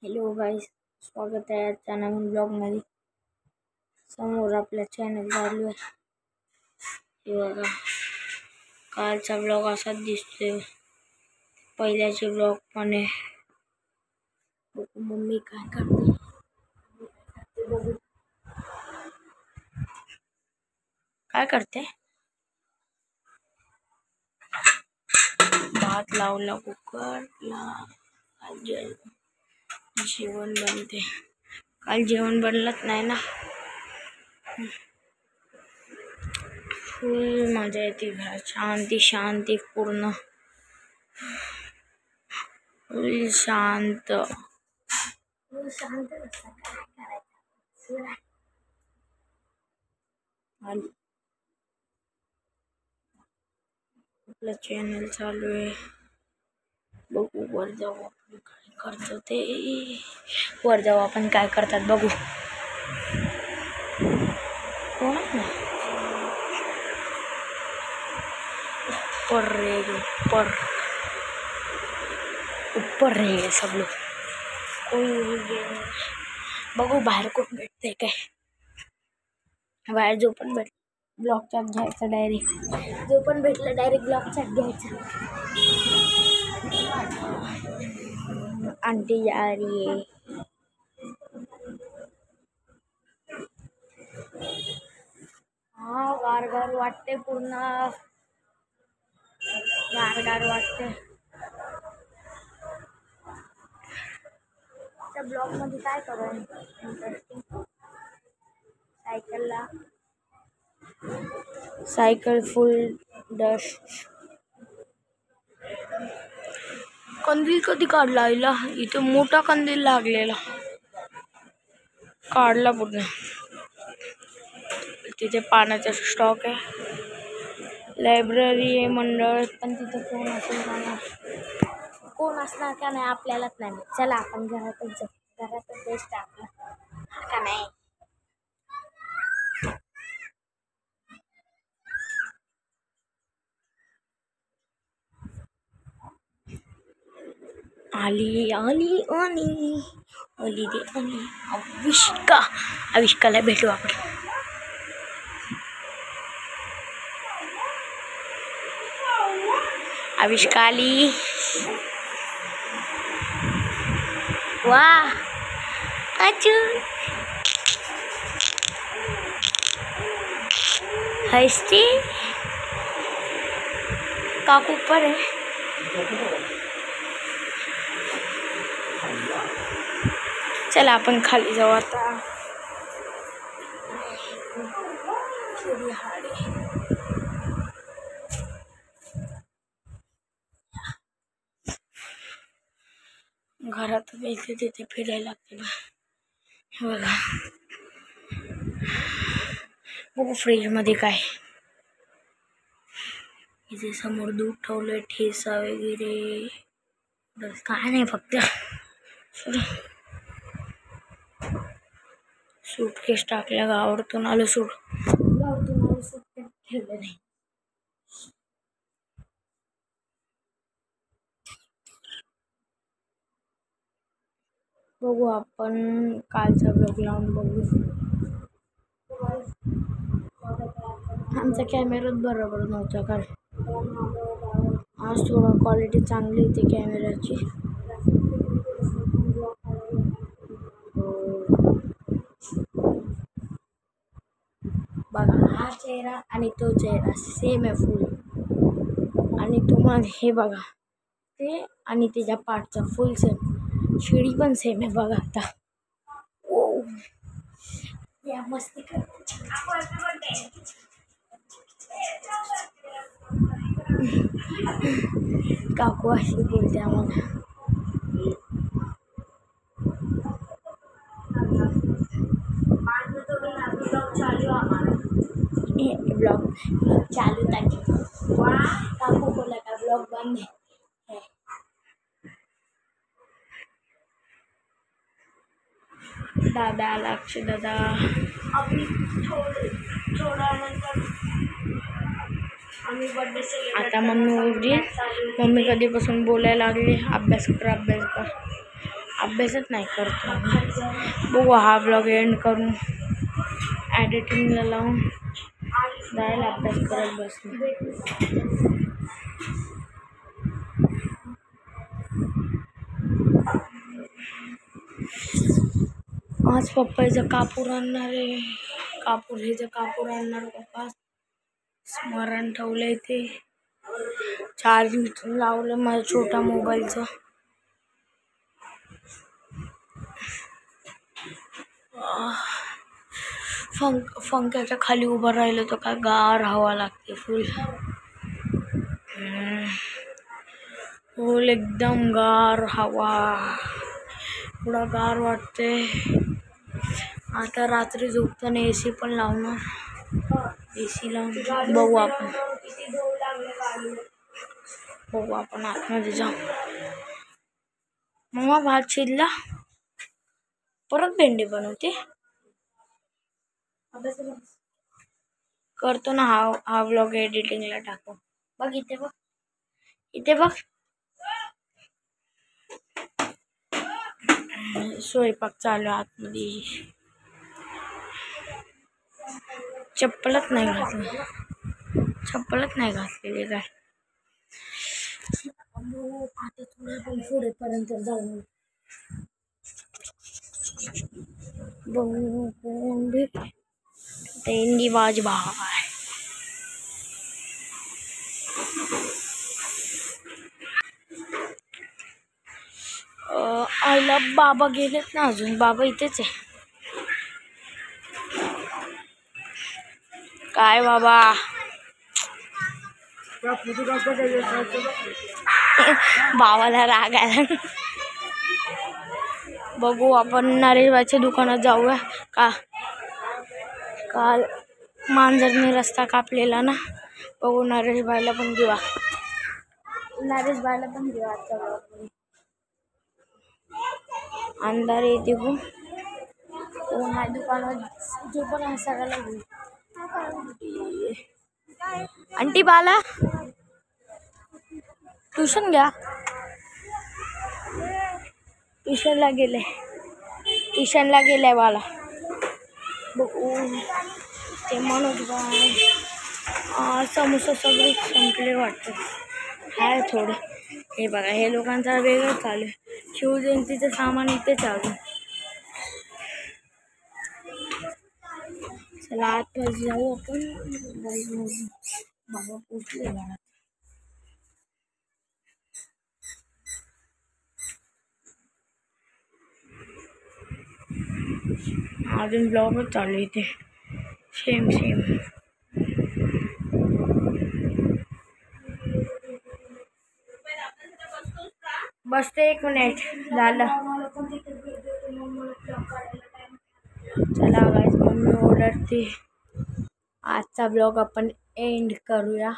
Hello गाईस, स्वागत आहे आजच्या नवीन ब्लॉगमध्ये। समोर आपल्या चॅनल चालू आहे। हे बघा, कालचा ब्लॉग असाच दिसतोय, पहिल्याचे ब्लॉग पण आहे। मम्मी काय करते बघू, काय करते? भात लावला कुकरला, जेवण बनते। काल जेवण बनलंच नाही ना, फुल मजा येते घरात, शांती पूर्ण, फुल शांत। आपलं चॅनल चालू आहे, बघू वर जाऊ आपण काय करतो ते, वर जाऊ आपण काय करतात बघू। कोण आहे ना ऊपर रे सब लोग, कोई बघू बाहेर कोण भेटते काय। बाहेर जो पण भेट ब्लॉग चॅट घ्यायचा, डायरेक्ट जो पण भेटला डायरेक्ट ब्लॉग चॅट घ्यायचा। आंटी जा रही है, हाँ गार वाटते, पूर्ण गार वाटते। त्या ब्लॉग मध्ये काय करू इंटरेस्टिंग, सायकल फुल डस्ट। कंदील कधी काढला आईला, इथे मोठा कंदील लागलेला, काढला पूर्ण। तिथे पाण्याचा स्टॉक आहे, लायब्ररी आहे, मंडळ पण तिथे कोण असेल का, कोण असणार का नाही आपल्यालाच नाही। चला आपण घरातच जाऊ, घरातच बेस्ट आपलं का नाही। आली अविष्काला भेटू आपण। अविष्का आली, वाह अचू हंसती, काकू ऊपर है। चला आपण खाली जाऊ आता। घरात इथे तिथे फिरायला लागते बघा। बघू फ्रीज मध्ये काय, इथे समोर दूध ठेवलंय, ठेसा वगैरे, काय नाही, फक्त सूटकेस टाकल्या, गावावरतून आलो सूटकेस ठेवलं नाही। बघू आपण कालचा ब्लॉग लावून बघू। आमचा कॅमेराच बरोबर नव्हता काल, आज थोडा क्वालिटी चांगली होती कॅमेराची। बघा हा चेहरा आणि तो चेहरा सेम आहे फुल, आणि तुम्हाला हे बघा ते आणि त्याच्या पाठचा फुल सेम, शिडी पण सेम आहे बघा। आता या मस्ती करते काकू अशी बोलते आम्हाला। ब्लॉग चालू ताकि काकू बोला का ब्लॉग बंद है। दादा लक्ष दादा अभी थोड़ा आता मम्मी उठली, मम्मी कधीपासून बोलायला लागली अभ्यास कर। अभ्यासच नाही करतो आम्ही. बघू हा ब्लॉग एंड करून एडिटिंगला लावून जायला अभ्यास करत बसलो. आज पप्पाचं कापूर आणणार आहे. कापूर आणणार पप्पा. स्मरण ठेवलंय ते. चार्जिंग लावलं माझ्या छोटा मोबाईलचं. पंख्याच्या खाली उभं राहिलं तर काय गार हवा लागते. फुल एकदम गार हवा. थोडा गार वाटते. आता रात्री झोपताना AC पण लावणार. AC लावून बघू आपण आतमध्ये जाऊ. मम्मा भात शिजला. परत भेंडी बनवते. करतो ना हा व्लॉग एडिटिंगला टाकू. बघ इथे बघ. स्वयंपाक चालू आतमध्ये. चप्पलच नाही घातलेली काय. आता थोडं पण पुढेपर्यंत जाऊन बघू कोण भेटते. वाजबाय आईला बाबा गेलेत ना अजून. बाबा इथेच आहे. काय बाबा बाबाला राग आला. बघू आपण नरेशबाईच्या दुकानात जाऊया का. काल मांजरने रस्ता कापलेला ना. बघू नरेशबाईला पण घेऊया. आजच्या ब्लॉगमध्ये. अंधार येते खूप. ह्या दुकानात जो पण आहे सगळ्याला घेऊ. आंटी बाला ट्युशन घ्या. ट्युशनला गेले बाला. बघू ते मनोज बाय. समोसा सगळे संपले वाटतं. हाय थोडे. हे बघा हे लोकांचा वेगळं चालू आहे. शिवजयंतीचं सामान इथे चालू. चला आतमध्ये जाऊ आपण. बाबा पोचले घरात. अजून ब्लॉगच चालू इथे. सेम बसते 1 मिनिट झालं. चला गाईज मम्मी ओरडते. आजचा ब्लॉग आपण एंड करूया.